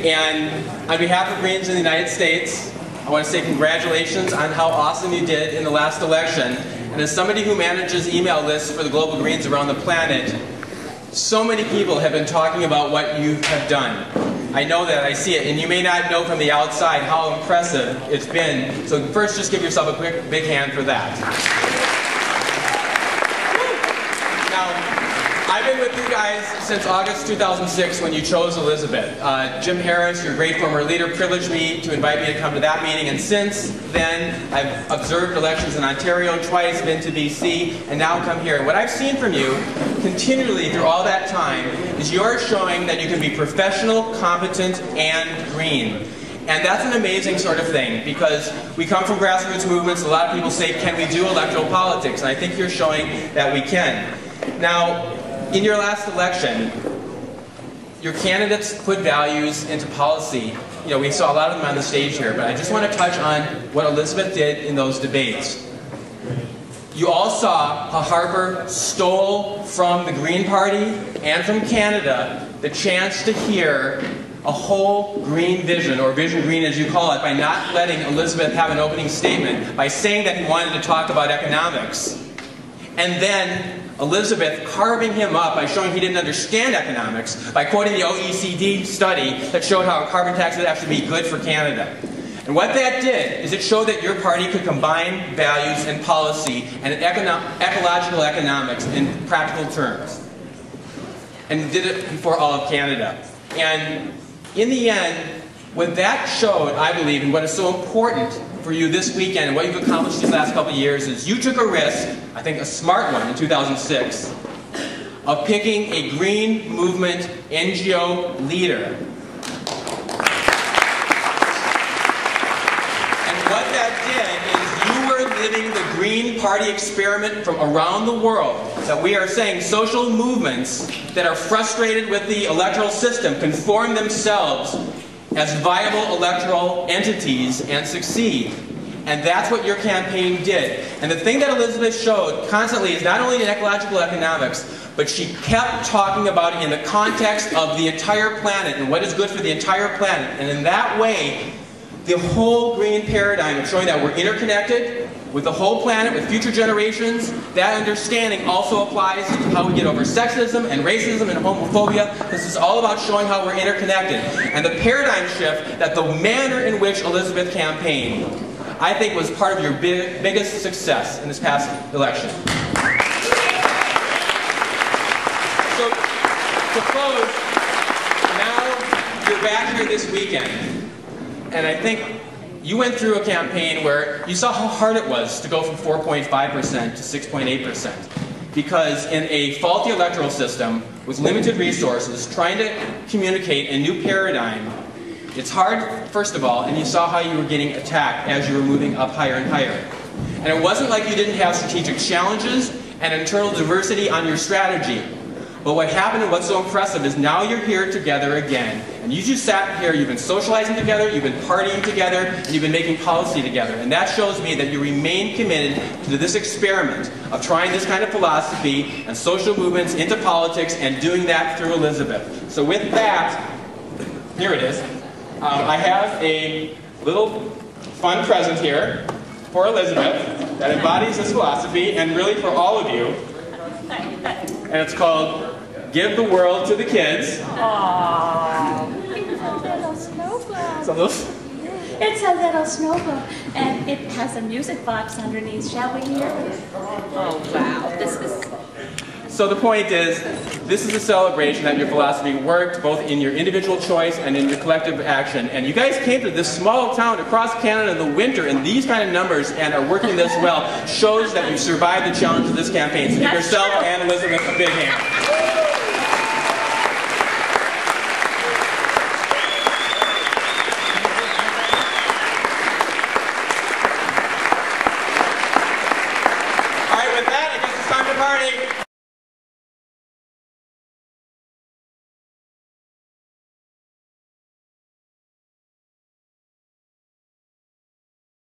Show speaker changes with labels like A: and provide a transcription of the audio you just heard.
A: And on behalf of Greens in the United States, I want to say congratulations on how awesome you did in the last election. And as somebody who manages email lists for the global Greens around the planet, so many people have been talking about what you have done. I know that, I see it, and you may not know from the outside how impressive it's been. So first, just give yourself a quick big hand for that. Now, I've been with you guys since August 2006 when you chose Elizabeth. Jim Harris, your great former leader, privileged me to invite me to come to that meeting, and since then I've observed elections in Ontario twice, been to BC, and now come here. And what I've seen from you continually through all that time is you're showing that you can be professional, competent, and green. And that's an amazing sort of thing, because we come from grassroots movements. A lot of people say, can we do electoral politics? And I think you're showing that we can. Now, in your last election, your candidates put values into policy. You know, we saw a lot of them on the stage here, but I just want to touch on what Elizabeth did in those debates. You all saw how Harper stole from the Green Party and from Canada the chance to hear a whole green vision, or vision green as you call it, by not letting Elizabeth have an opening statement, by saying that he wanted to talk about economics. And then Elizabeth carving him up by showing he didn't understand economics, by quoting the OECD study that showed how a carbon tax would actually be good for Canada. And what that did is it showed that your party could combine values and policy and ecological economics in practical terms. And did it before all of Canada. And in the end, what that showed, I believe, and what is so important for you this weekend and what you've accomplished these last couple of years is you took a risk, I think a smart one in 2006, of picking a green movement NGO leader. What that did is you were living the Green Party experiment from around the world, that we are saying social movements that are frustrated with the electoral system can form themselves as viable electoral entities and succeed. And that's what your campaign did. And the thing that Elizabeth showed constantly is not only in ecological economics, but she kept talking about it in the context of the entire planet and what is good for the entire planet. And in that way, the whole green paradigm of showing that we're interconnected with the whole planet, with future generations, that understanding also applies to how we get over sexism and racism and homophobia. This is all about showing how we're interconnected. And the paradigm shift, that the manner in which Elizabeth campaigned, I think was part of your biggest success in this past election. So, to close, now you're back here this weekend. And I think you went through a campaign where you saw how hard it was to go from 4.5% to 6.8%. Because in a faulty electoral system, with limited resources, trying to communicate a new paradigm, it's hard, first of all, and you saw how you were getting attacked as you were moving up higher and higher. And it wasn't like you didn't have strategic challenges and internal diversity on your strategy. But what happened and what's so impressive is now you're here together again. And you just sat here, you've been socializing together, you've been partying together, and you've been making policy together. And that shows me that you remain committed to this experiment of trying this kind of philosophy and social movements into politics and doing that through Elizabeth. So with that, here it is. I have a little fun present here for Elizabeth that embodies this philosophy and really for all of you. And it's called Give the World to the Kids.
B: Aww. It's a little snowball. It's a little snowball. And it has a music box underneath. Shall we hear it? Oh, wow. This is...
A: So the point is, this is a celebration that your philosophy worked both in your individual choice and in your collective action. And you guys came to this small town across Canada in the winter in these kind of numbers and are working this well. Shows that you've survived the challenge of this campaign. So give yourself and Elizabeth a big hand.